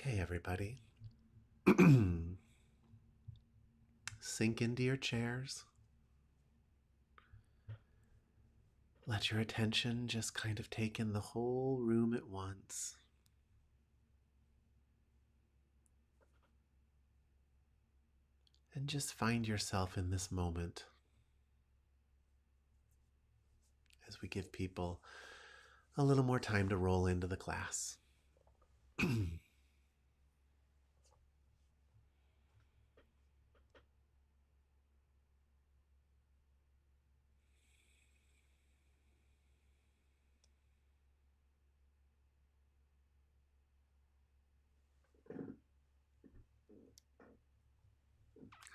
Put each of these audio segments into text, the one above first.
Okay, everybody. Sink into your chairs. Let your attention just kind of take in the whole room at once. And just find yourself in this moment as we give people a little more time to roll into the class.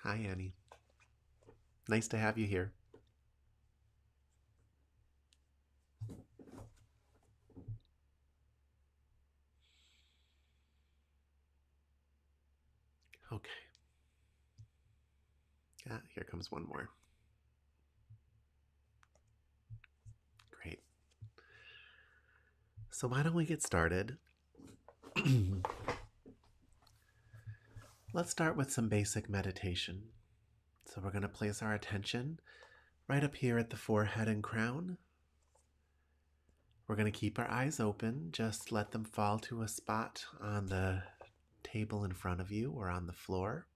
Hi, Annie. Nice to have you here. Okay. Here comes one more. Great. So why don't we get started? Let's start with some basic meditation. So we're going to place our attention right up here at the forehead and crown. We're going to keep our eyes open. Just let them fall to a spot on the table in front of you or on the floor.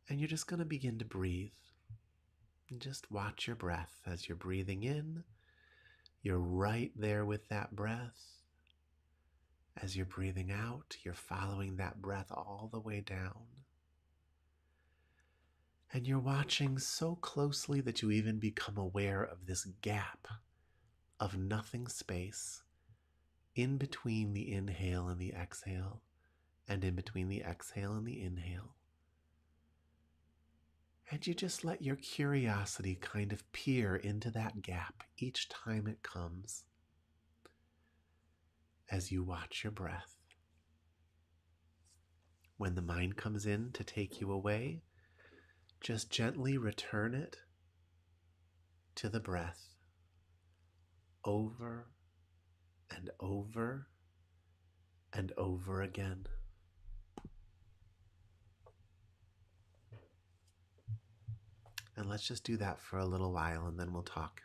And you're just going to begin to breathe. And just watch your breath as you're breathing in. You're right there with that breath. As you're breathing out, you're following that breath all the way down. And you're watching so closely that you even become aware of this gap of nothing space in between the inhale and the exhale, and in between the exhale and the inhale. And you just let your curiosity kind of peer into that gap each time it comes as you watch your breath. When the mind comes in to take you away, just gently return it to the breath over and over and over again. And let's just do that for a little while and then we'll talk.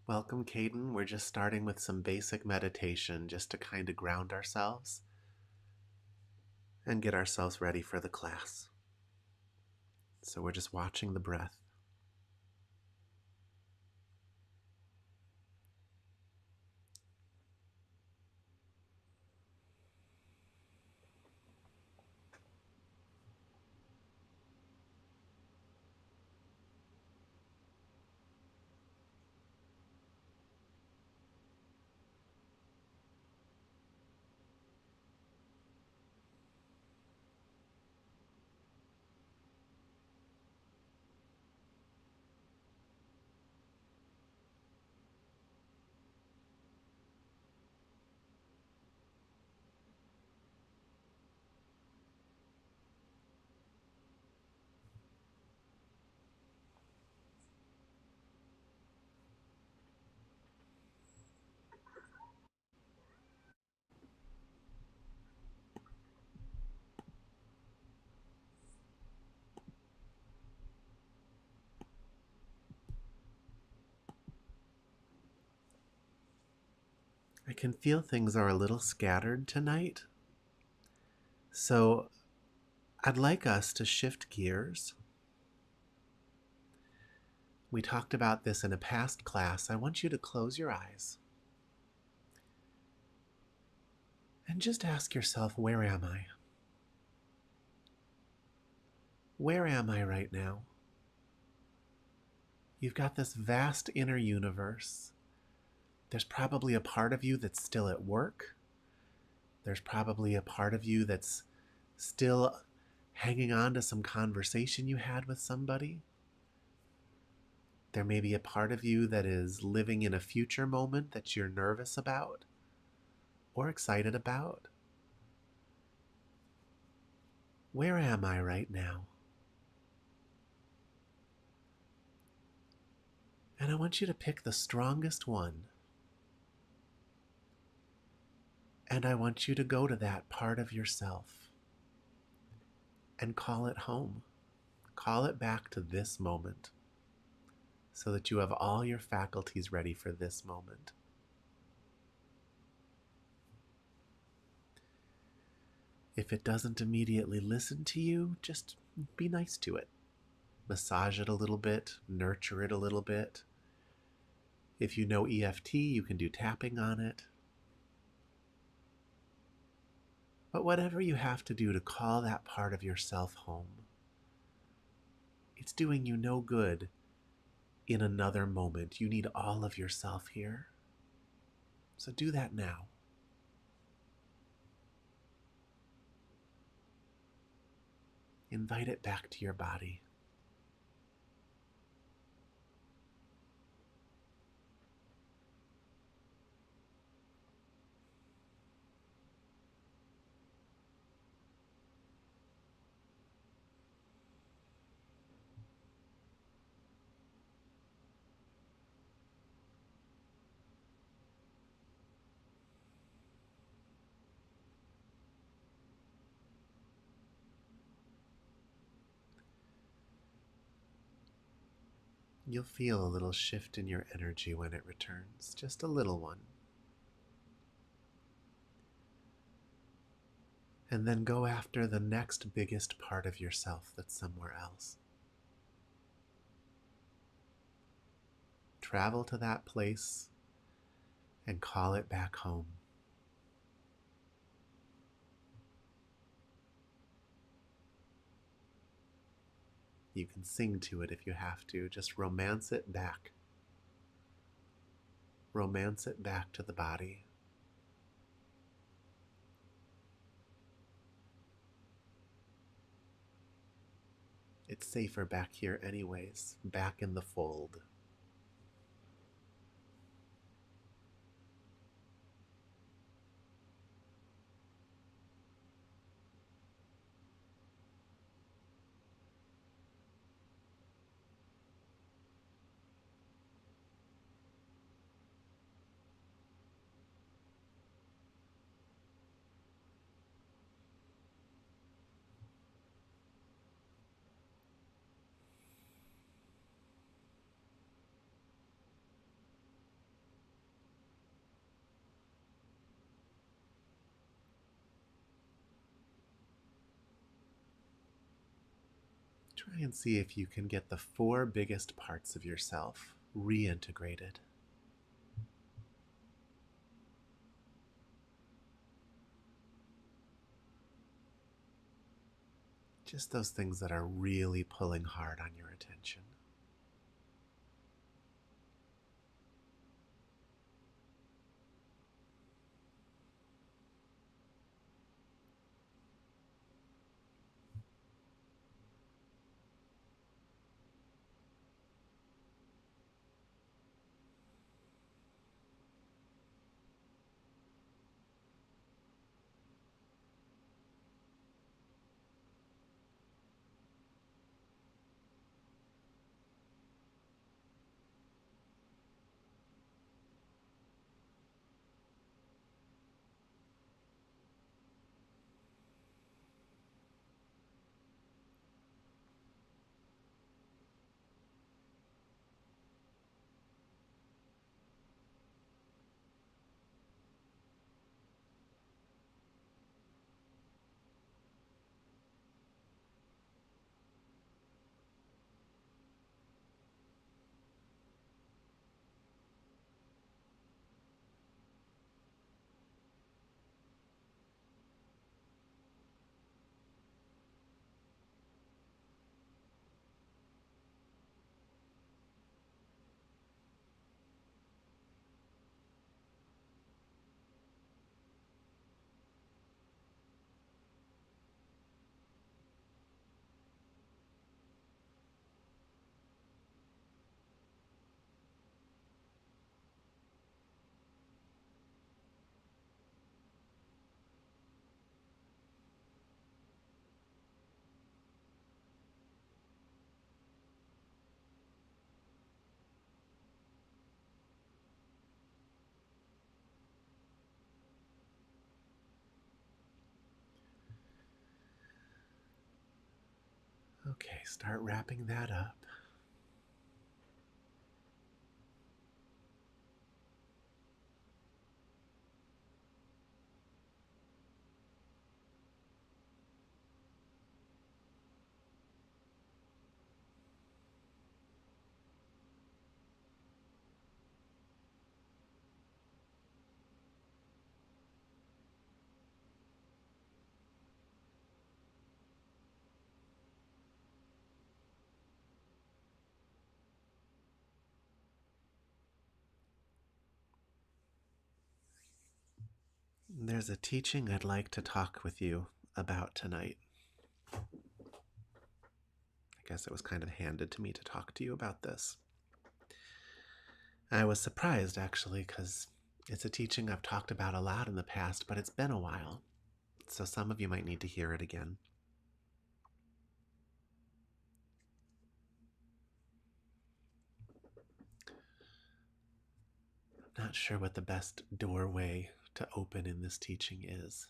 Welcome, Caden. We're just starting with some basic meditation just to kind of ground ourselves and get ourselves ready for the class. So we're just watching the breath. I can feel things are a little scattered tonight. So I'd like us to shift gears. We talked about this in a past class. I want you to close your eyes and just ask yourself, where am I? Where am I right now? You've got this vast inner universe. There's probably a part of you that's still at work. There's probably a part of you that's still hanging on to some conversation you had with somebody. There may be a part of you that is living in a future moment that you're nervous about or excited about. Where am I right now? And I want you to pick the strongest one. And I want you to go to that part of yourself and call it home. Call it back to this moment so that you have all your faculties ready for this moment. If it doesn't immediately listen to you, just be nice to it. Massage it a little bit, nurture it a little bit. If you know EFT, you can do tapping on it. But whatever you have to do to call that part of yourself home, it's doing you no good in another moment. You need all of yourself here. So do that now. Invite it back to your body. You'll feel a little shift in your energy when it returns, just a little one. And then go after the next biggest part of yourself that's somewhere else. Travel to that place and call it back home. You can sing to it if you have to. Just romance it back. Romance it back to the body. It's safer back here anyways, back in the fold. Try and see if you can get the 4 biggest parts of yourself reintegrated. Just those things that are really pulling hard on your attention. Okay, start wrapping that up. There's a teaching I'd like to talk with you about tonight. I guess it was kind of handed to me to talk to you about this. I was surprised, actually, because it's a teaching I've talked about a lot in the past, but it's been a while, so some of you might need to hear it again. I'm not sure what the best doorway to open in this teaching is,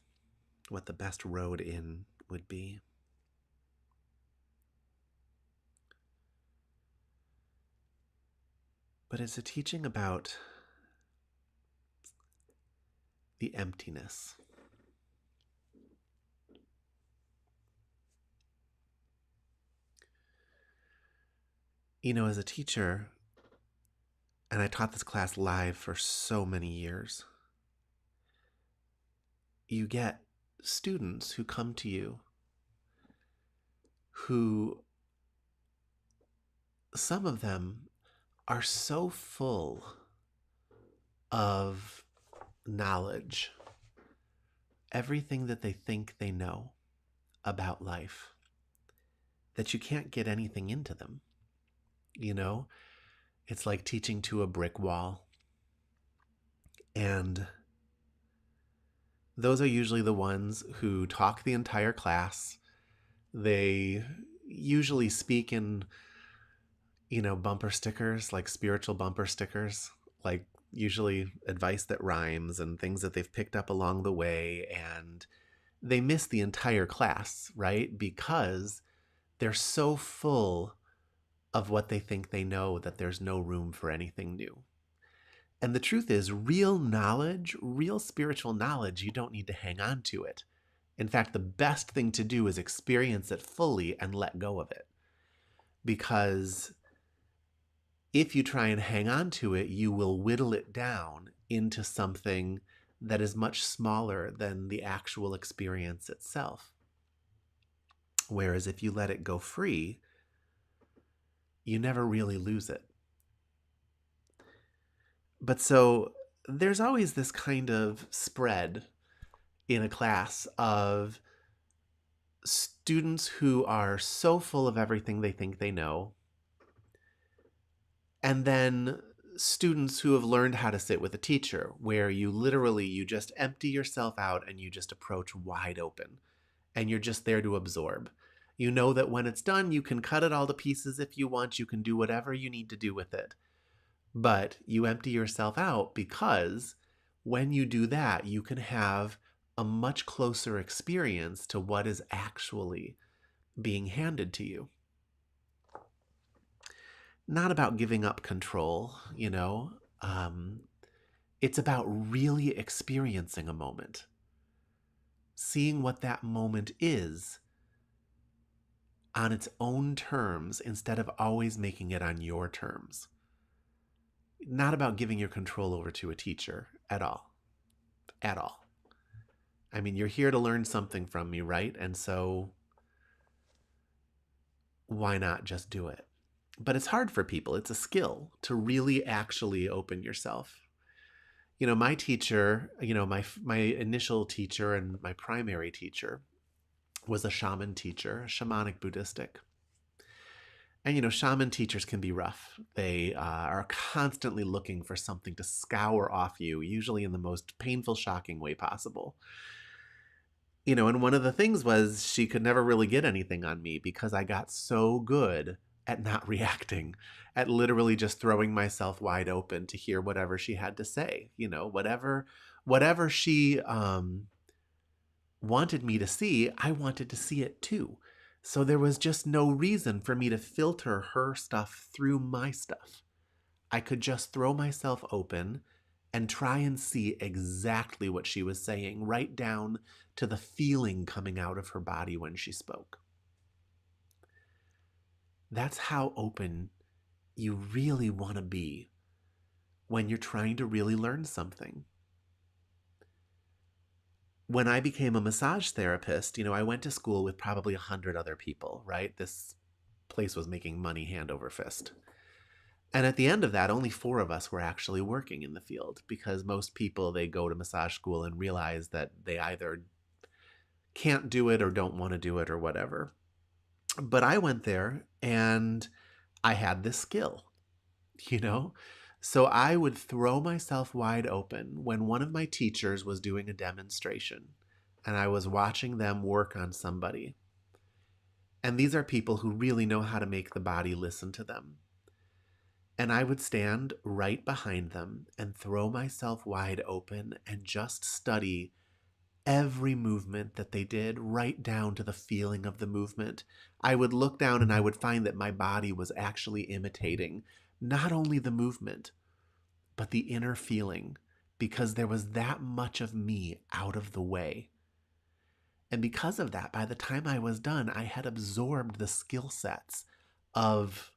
what the best road in would be. But it's a teaching about the emptiness. You know, as a teacher, and I taught this class live for so many years, you get students who come to you who, some of them are so full of knowledge, everything that they think they know about life, that you can't get anything into them. You know, it's like teaching to a brick wall. And those are usually the ones who talk the entire class. They usually speak in, bumper stickers, like spiritual bumper stickers, like usually advice that rhymes and things that they've picked up along the way. And they miss the entire class, right? Because they're so full of what they think they know that there's no room for anything new. And the truth is, real knowledge, real spiritual knowledge, you don't need to hang on to it. In fact, the best thing to do is experience it fully and let go of it. Because if you try and hang on to it, you will whittle it down into something that is much smaller than the actual experience itself. Whereas if you let it go free, you never really lose it. But so there's always this kind of spread in a class of students who are so full of everything they think they know, and then students who have learned how to sit with a teacher, where you just empty yourself out and you just approach wide open, and you're just there to absorb. You know that when it's done, you can cut it all to pieces if you want. You can do whatever you need to do with it. But you empty yourself out because when you do that, you can have a much closer experience to what is actually being handed to you. Not about giving up control, it's about really experiencing a moment, seeing what that moment is on its own terms instead of always making it on your terms. Not about giving your control over to a teacher at all. At all. I mean, you're here to learn something from me, right? And so why not just do it? But it's hard for people. It's a skill to really actually open yourself. My teacher, my initial teacher and my primary teacher was a shaman teacher, shamanic Buddhistic. And, shaman teachers can be rough. They are constantly looking for something to scour off you, usually in the most painful, shocking way possible. And one of the things was she could never really get anything on me because I got so good at not reacting, at literally just throwing myself wide open to hear whatever she had to say. Whatever she wanted me to see, I wanted to see it too. So there was just no reason for me to filter her stuff through my stuff. I could just throw myself open and try and see exactly what she was saying, right down to the feeling coming out of her body when she spoke. That's how open you really want to be when you're trying to really learn something. When I became a massage therapist, I went to school with probably 100 other people, right? This place was making money hand over fist. And at the end of that, only 4 of us were actually working in the field, because most people, they go to massage school and realize that they either can't do it or don't want to do it or whatever. But I went there and I had this skill, you know? So I would throw myself wide open when one of my teachers was doing a demonstration and I was watching them work on somebody. And these are people who really know how to make the body listen to them. And I would stand right behind them and throw myself wide open and just study every movement that they did, right down to the feeling of the movement. I would look down and I would find that my body was actually imitating not only the movement, but the inner feeling, because there was that much of me out of the way. And because of that, by the time I was done, I had absorbed the skill sets of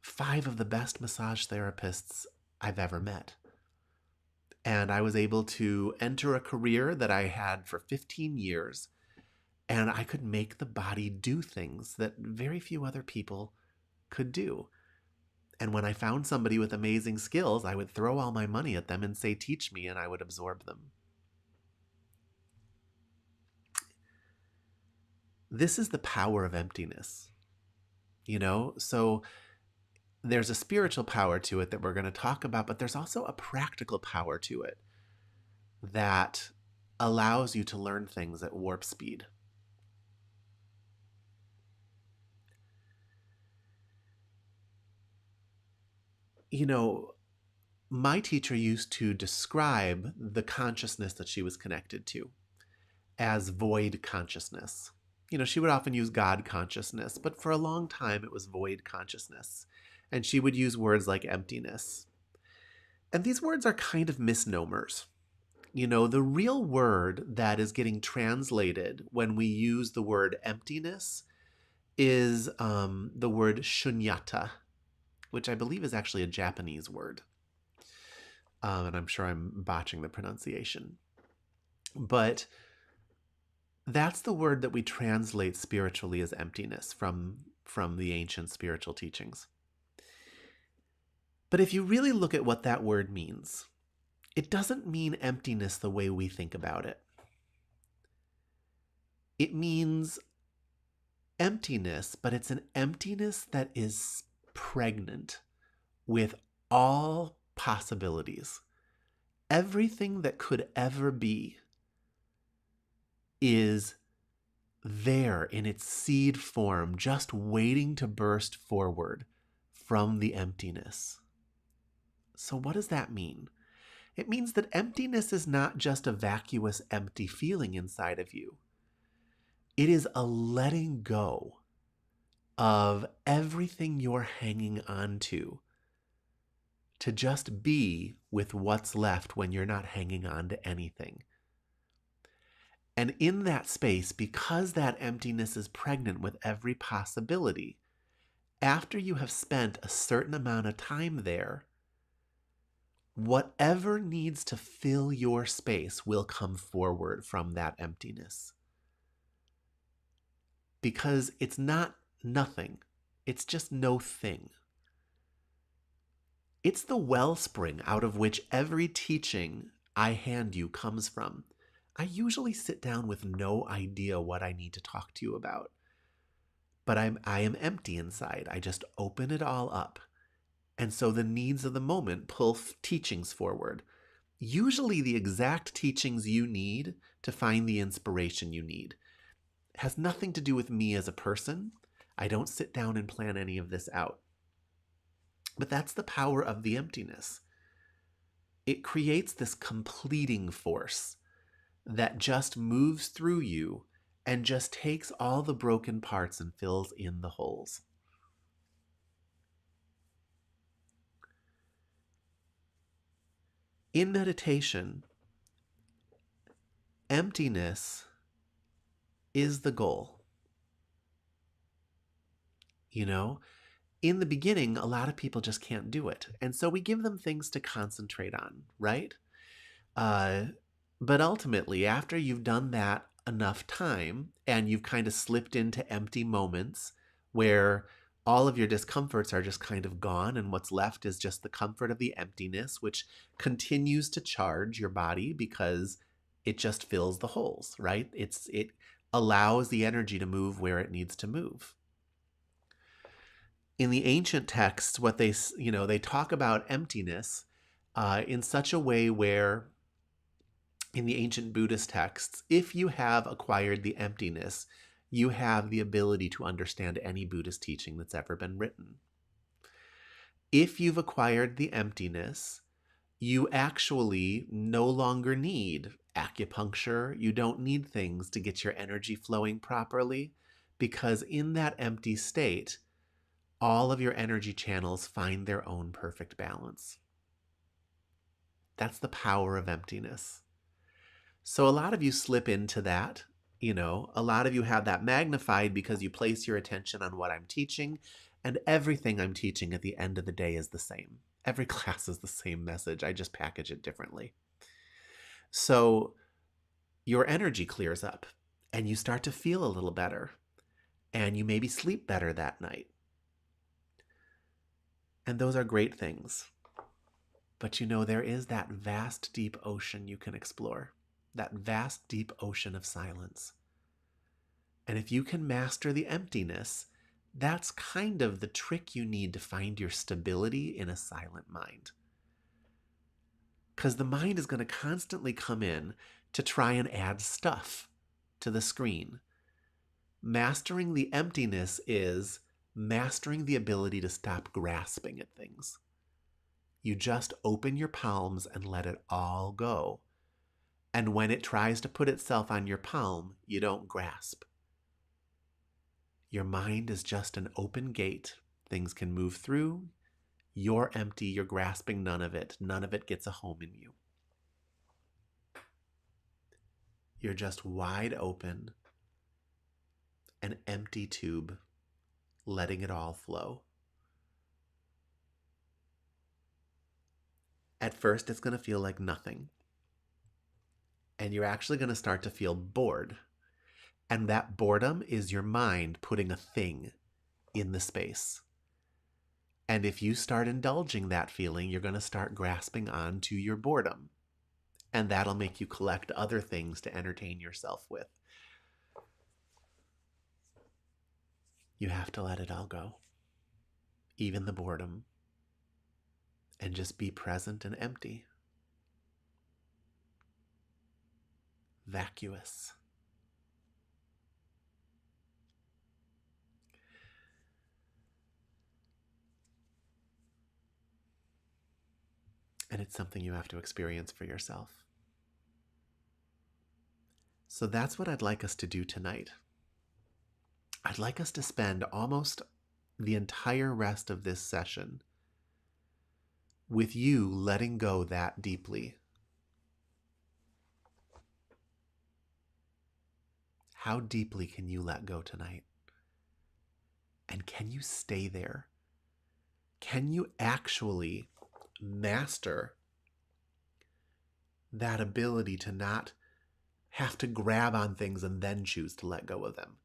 5 of the best massage therapists I've ever met. And I was able to enter a career that I had for 15 years, and I could make the body do things that very few other people could do. And when I found somebody with amazing skills, I would throw all my money at them and say, teach me, and I would absorb them. This is the power of emptiness, So there's a spiritual power to it that we're going to talk about, but there's also a practical power to it that allows you to learn things at warp speed. My teacher used to describe the consciousness that she was connected to as void consciousness. She would often use God consciousness, but for a long time it was void consciousness. And she would use words like emptiness. And these words are kind of misnomers. The real word that is getting translated when we use the word emptiness is the word shunyata, which I believe is actually a Japanese word. And I'm sure I'm botching the pronunciation. But that's the word that we translate spiritually as emptiness from the ancient spiritual teachings. But if you really look at what that word means, it doesn't mean emptiness the way we think about it. It means emptiness, but it's an emptiness that is pregnant with all possibilities. Everything that could ever be is there in its seed form, just waiting to burst forward from the emptiness. So what does that mean? It means that emptiness is not just a vacuous, empty feeling inside of you. It is a letting go of everything you're hanging on to just be with what's left when you're not hanging on to anything. And in that space, because that emptiness is pregnant with every possibility, after you have spent a certain amount of time there, whatever needs to fill your space will come forward from that emptiness. Because it's not nothing. It's just no thing. It's the wellspring out of which every teaching I hand you comes from. I usually sit down with no idea what I need to talk to you about. But I am empty inside. I just open it all up. And so the needs of the moment pull teachings forward. Usually the exact teachings you need to find the inspiration you need. It has nothing to do with me as a person. I don't sit down and plan any of this out. But that's the power of the emptiness. It creates this completing force that just moves through you and just takes all the broken parts and fills in the holes. In meditation, emptiness is the goal. You know, in the beginning, a lot of people just can't do it. And so we give them things to concentrate on, right? Uh, but ultimately, after you've done that enough time and you've kind of slipped into empty moments where all of your discomforts are just kind of gone, and what's left is just the comfort of the emptiness, which continues to charge your body because it just fills the holes, right? It allows the energy to move where it needs to move. In the ancient texts, what they talk about emptiness in such a way where in the ancient Buddhist texts, if you have acquired the emptiness, you have the ability to understand any Buddhist teaching that's ever been written. If you've acquired the emptiness, you actually no longer need acupuncture. You don't need things to get your energy flowing properly, because in that empty state, all of your energy channels find their own perfect balance. That's the power of emptiness. So a lot of you slip into that. A lot of you have that magnified because you place your attention on what I'm teaching, and everything I'm teaching at the end of the day is the same. Every class is the same message. I just package it differently. So your energy clears up and you start to feel a little better, and you maybe sleep better that night. And those are great things. But there is that vast, deep ocean you can explore. That vast, deep ocean of silence. And if you can master the emptiness, that's kind of the trick you need to find your stability in a silent mind. Because the mind is going to constantly come in to try and add stuff to the screen. Mastering the emptiness is mastering the ability to stop grasping at things. You just open your palms and let it all go. And when it tries to put itself on your palm, you don't grasp. Your mind is just an open gate. Things can move through. You're empty. You're grasping none of it. None of it gets a home in you. You're just wide open, an empty tube, letting it all flow. At first, it's going to feel like nothing. And you're actually going to start to feel bored. And that boredom is your mind putting a thing in the space. And if you start indulging that feeling, you're going to start grasping on to your boredom. And that'll make you collect other things to entertain yourself with. You have to let it all go, even the boredom, and just be present and empty. Vacuous. And it's something you have to experience for yourself. So that's what I'd like us to do tonight. I'd like us to spend almost the entire rest of this session with you letting go that deeply. How deeply can you let go tonight? And can you stay there? Can you actually master that ability to not have to grab on things and then choose to let go of them?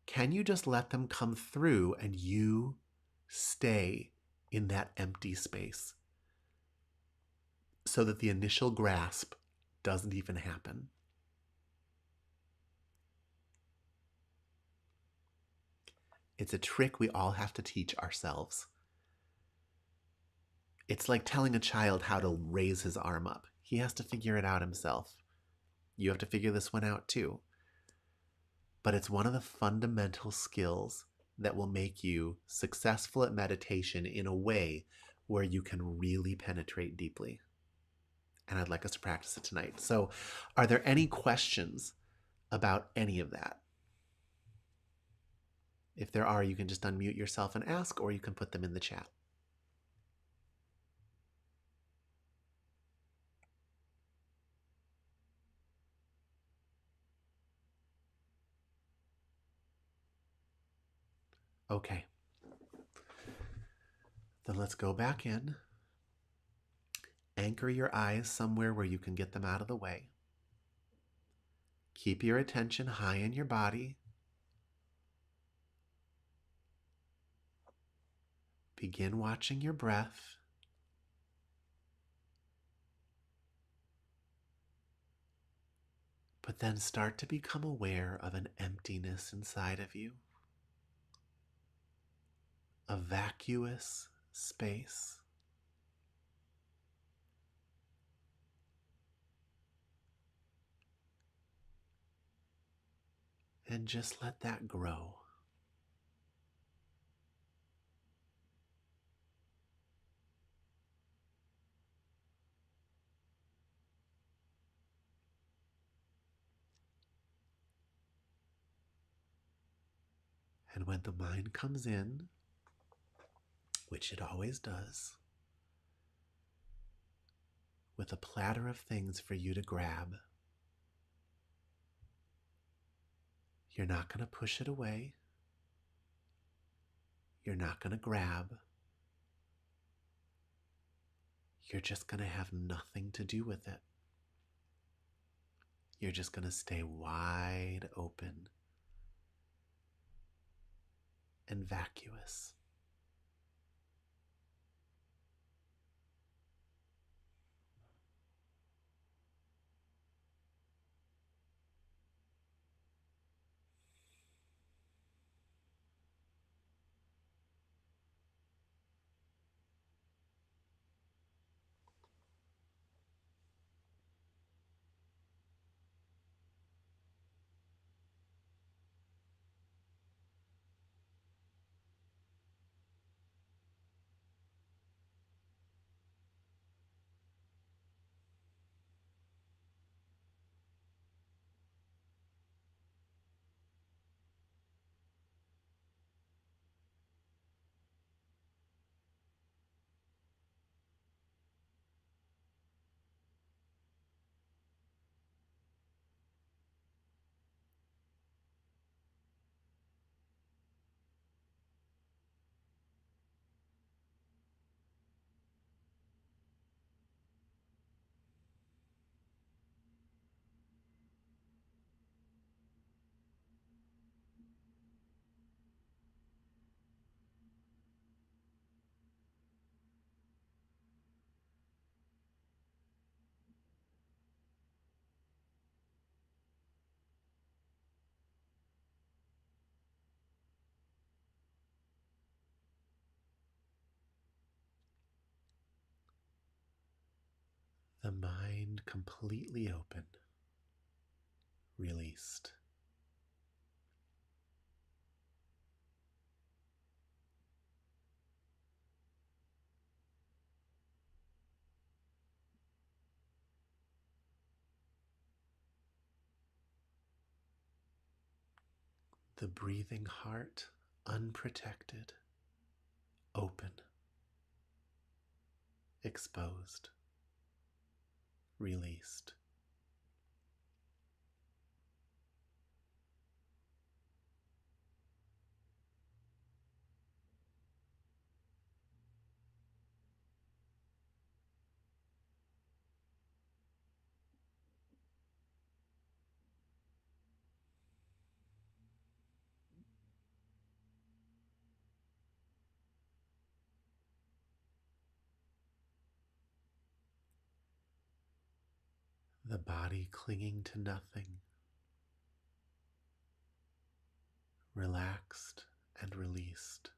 Can you just let them come through and you stay in that empty space so that the initial grasp doesn't even happen? It's a trick we all have to teach ourselves. It's like telling a child how to raise his arm up. He has to figure it out himself. You have to figure this one out too. But it's one of the fundamental skills that will make you successful at meditation in a way where you can really penetrate deeply. And I'd like us to practice it tonight. So, are there any questions about any of that? If there are, you can just unmute yourself and ask, or you can put them in the chat. Okay. Then let's go back in. Anchor your eyes somewhere where you can get them out of the way. Keep your attention high in your body. Begin watching your breath. But then start to become aware of an emptiness inside of you, a vacuous space. And just let that grow. And when the mind comes in, which it always does, with a platter of things for you to grab, you're not going to push it away. You're not going to grab. You're just going to have nothing to do with it. You're just going to stay wide open and vacuous. The mind completely open, released. The breathing heart unprotected, open, exposed, released. The body clinging to nothing, relaxed and released.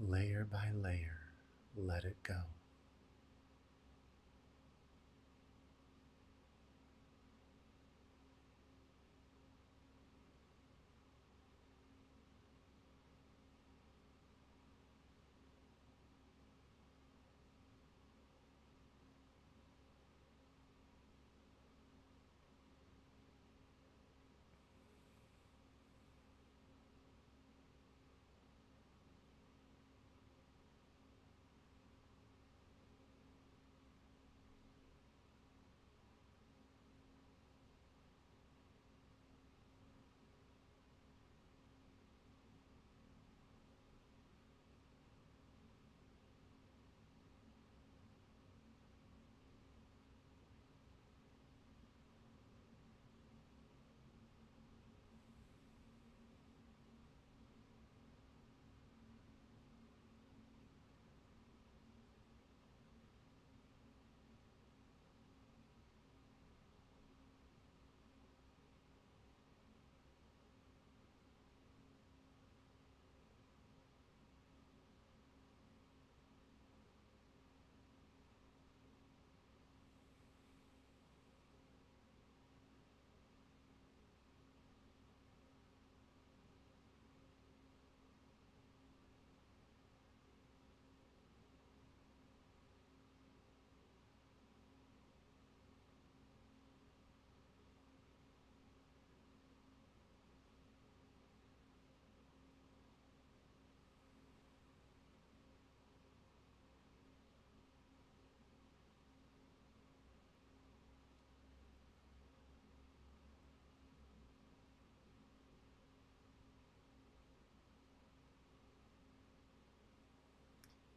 Layer by layer, let it go.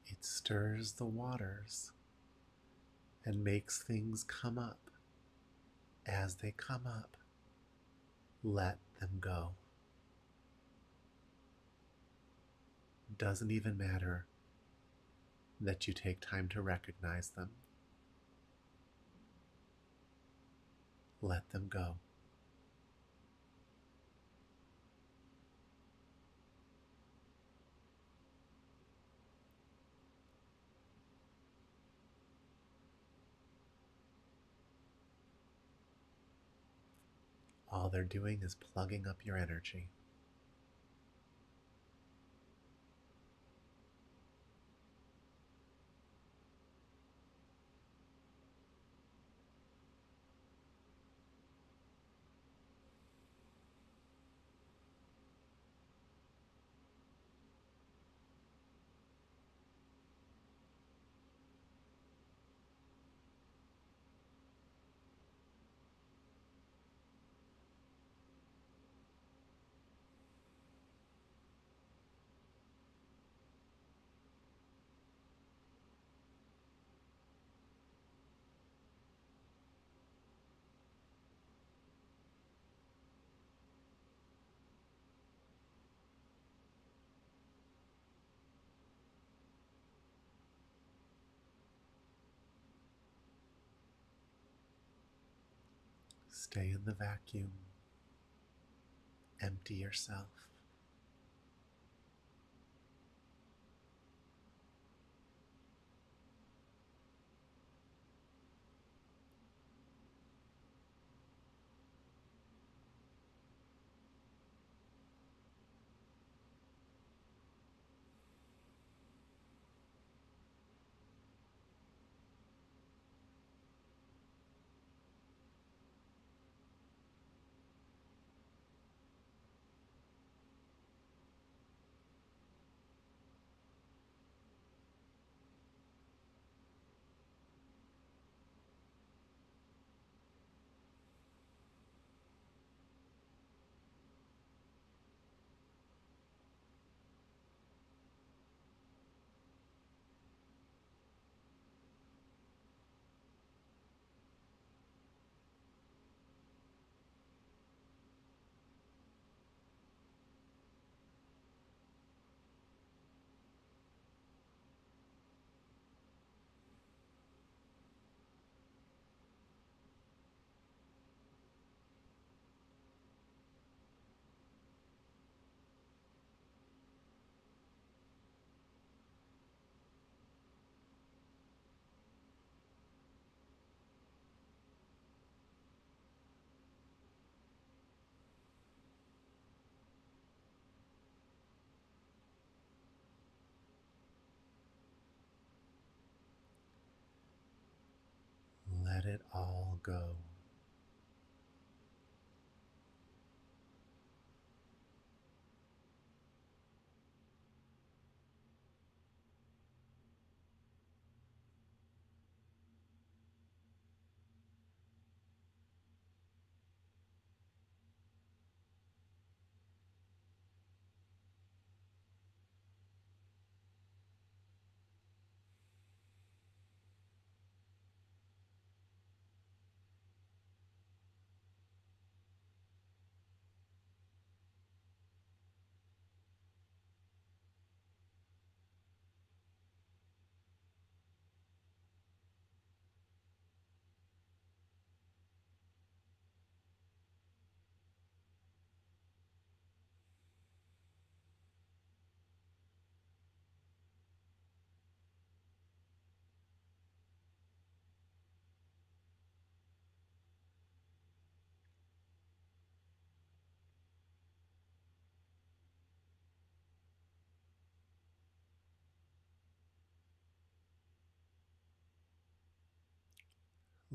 It stirs the waters and makes things come up. As they come up, let them go. Doesn't even matter that you take time to recognize them. Let them go. All they're doing is plugging up your energy. Stay in the vacuum. Empty yourself. let it all go.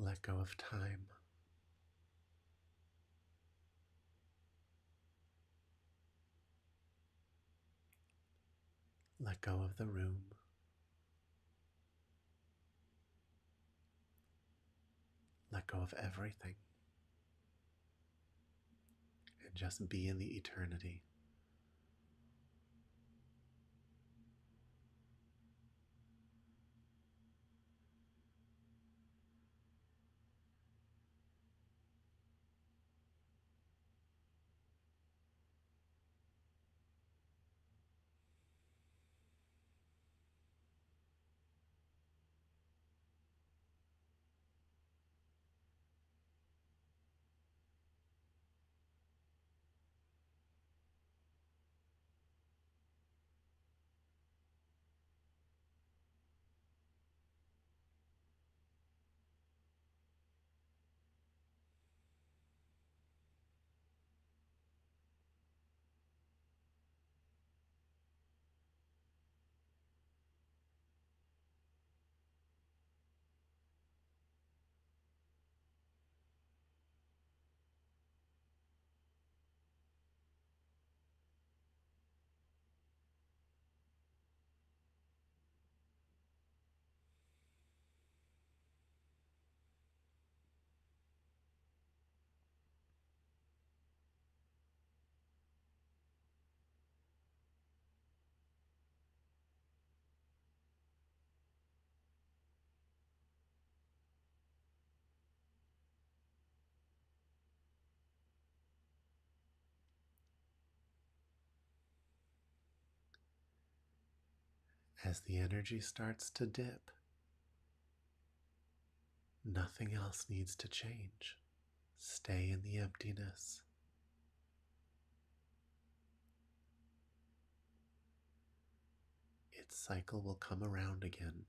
Let go of time. Let go of the room. Let go of everything. And just be in the eternity. As the energy starts to dip, nothing else needs to change. Stay in the emptiness. Its cycle will come around again.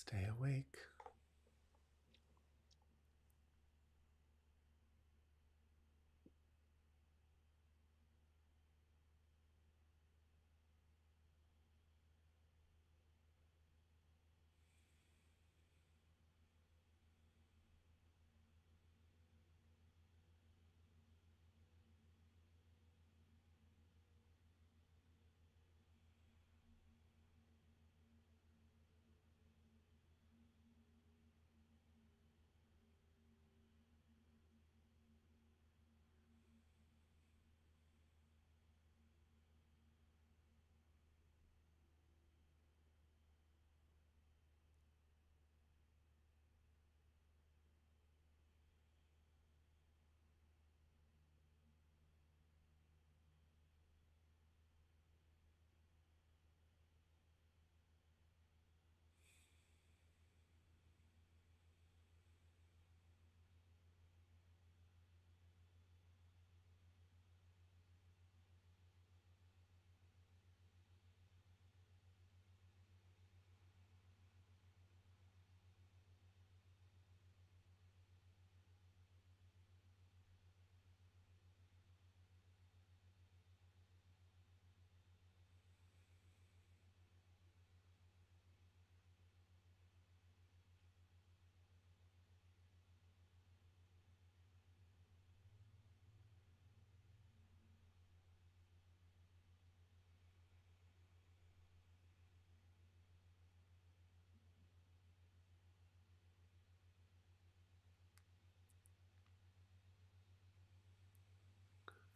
Stay awake.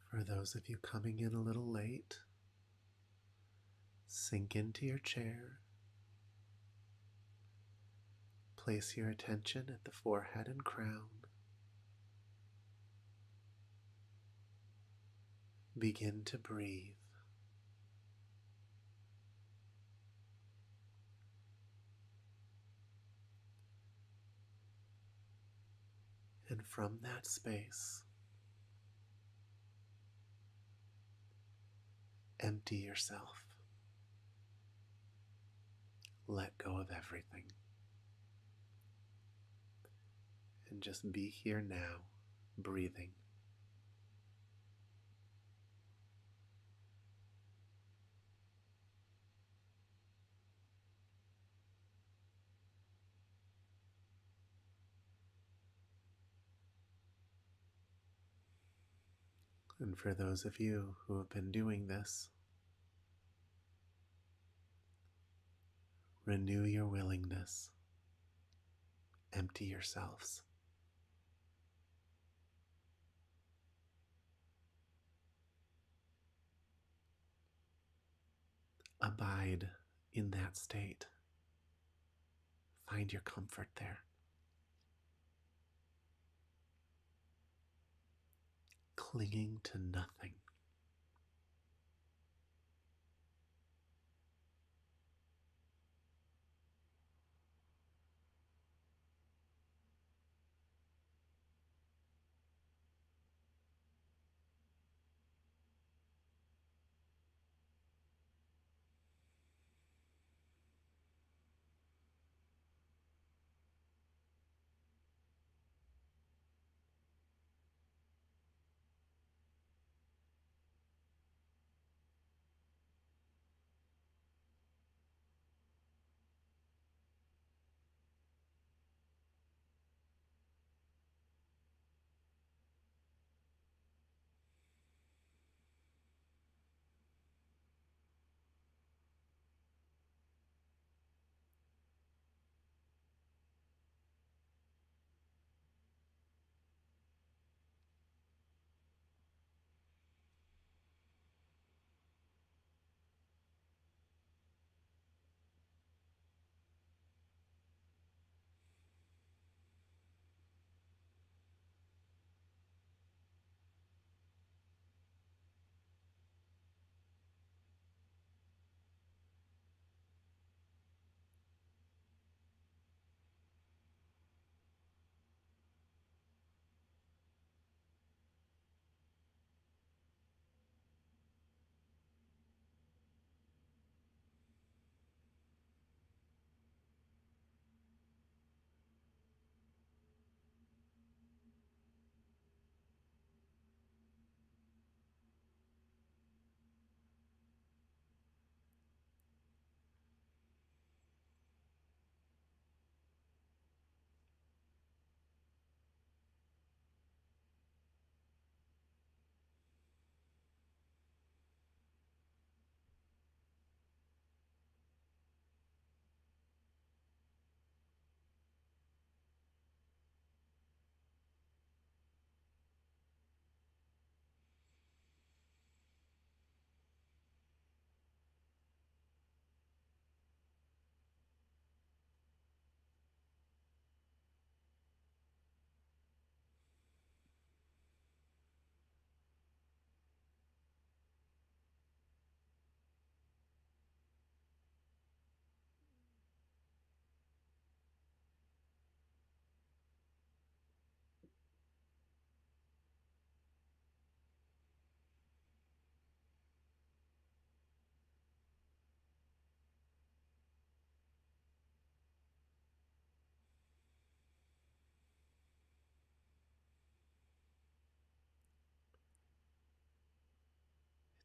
For those of you coming in a little late, sink into your chair. Place your attention at the forehead and crown. Begin to breathe. And from that space, empty yourself. Let go of everything. And just be here now, breathing. And for those of you who have been doing this, renew your willingness. Empty yourselves. Abide in that state. Find your comfort there. Clinging to nothing.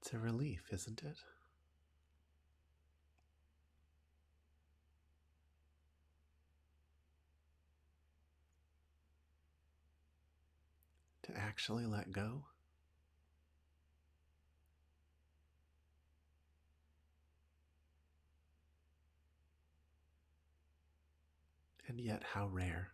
It's a relief, isn't it? To actually let go. And yet, how rare.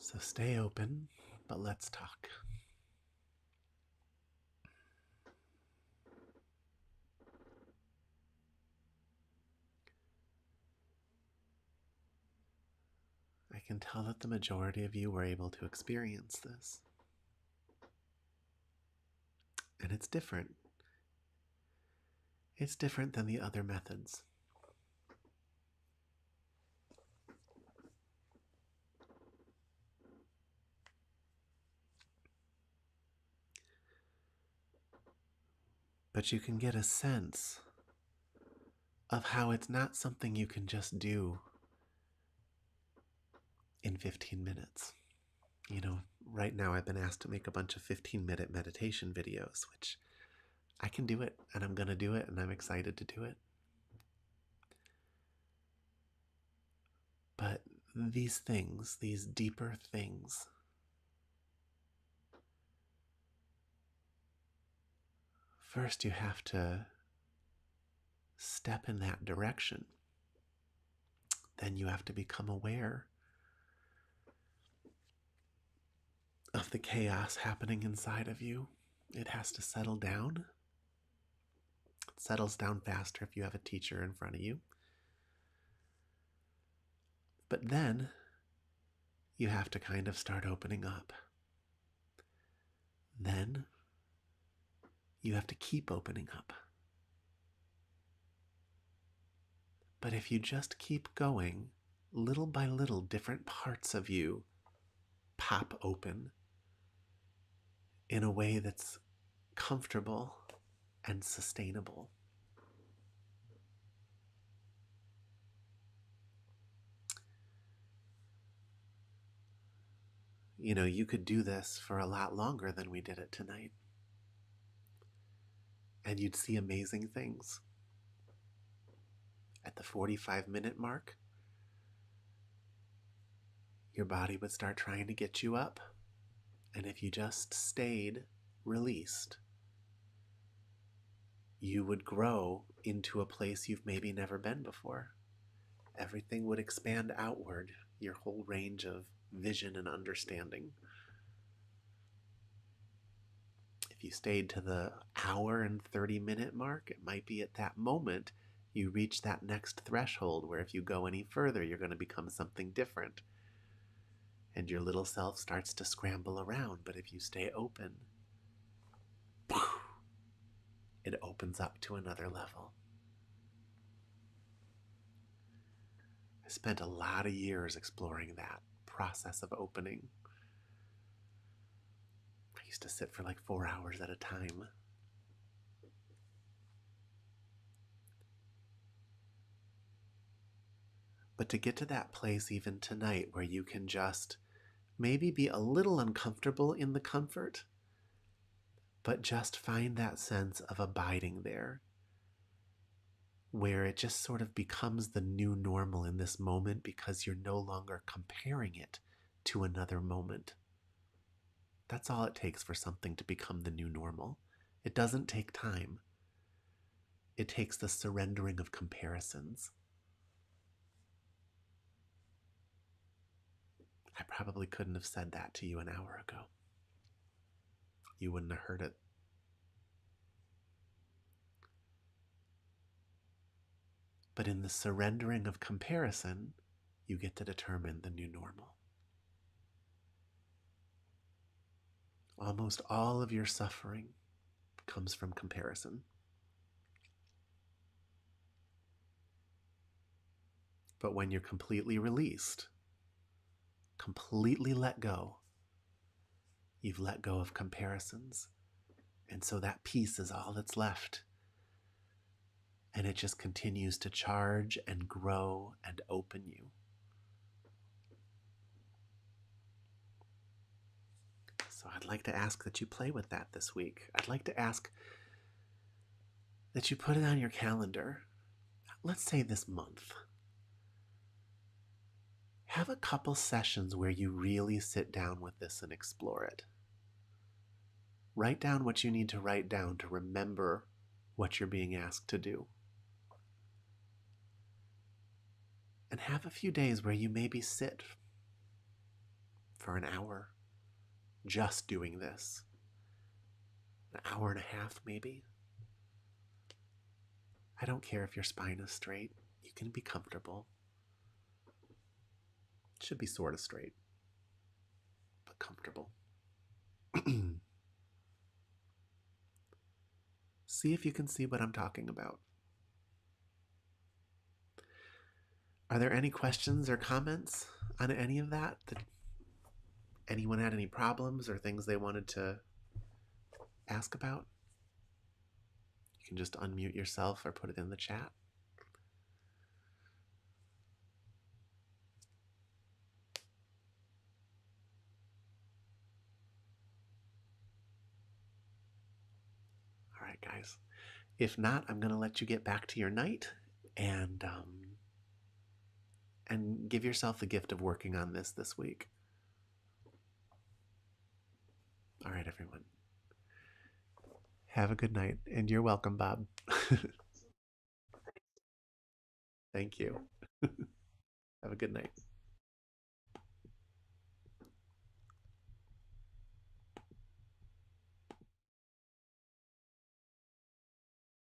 So stay open, but let's talk. I can tell that the majority of you were able to experience this. And it's different. It's different than the other methods. But you can get a sense of how it's not something you can just do in 15 minutes. You know, right now I've been asked to make a bunch of 15-minute meditation videos, which I can do it, and I'm going to do it, and I'm excited to do it. But these things, these deeper things, first you have to step in that direction. Then you have to become aware of the chaos happening inside of you. It has to settle down. It settles down faster if you have a teacher in front of you. But then you have to kind of start opening up. Then you have to keep opening up. But if you just keep going, little by little, different parts of you pop open in a way that's comfortable and sustainable. You know, you could do this for a lot longer than we did it tonight. And you'd see amazing things. At the 45-minute mark, your body would start trying to get you up. And if you just stayed released, you would grow into a place you've maybe never been before. Everything would expand outward, your whole range of vision and understanding. If you stayed to the hour and 30-minute mark, it might be at that moment you reach that next threshold where if you go any further, you're going to become something different. And your little self starts to scramble around. But if you stay open, it opens up to another level. I spent a lot of years exploring that process of opening. I used to sit for like 4 hours at a time. But to get to that place even tonight where you can just maybe be a little uncomfortable in the comfort, but just find that sense of abiding there, where it just sort of becomes the new normal in this moment because you're no longer comparing it to another moment. That's all it takes for something to become the new normal. It doesn't take time. It takes the surrendering of comparisons. I probably couldn't have said that to you an hour ago. You wouldn't have heard it. But in the surrendering of comparison, you get to determine the new normal. Almost all of your suffering comes from comparison. But when you're completely released, completely let go, you've let go of comparisons. And so that peace is all that's left. And it just continues to charge and grow and open you. So I'd like to ask that you play with that this week. I'd like to ask that you put it on your calendar. Let's say this month. Have a couple sessions where you really sit down with this and explore it. Write down what you need to write down to remember what you're being asked to do. And have a few days where you maybe sit for an hour just doing this. An hour and a half, maybe. I don't care if your spine is straight. You can be comfortable. It should be sort of straight, but comfortable. See if you can see what I'm talking about. Are there any questions or comments on any of that? Did anyone had any problems or things they wanted to ask about? You can just unmute yourself or put it in the chat. All right, guys. If not, I'm going to let you get back to your night and give yourself the gift of working on this week. All right, everyone. Have a good night, and you're welcome, Bob. Thank you. Have a good night.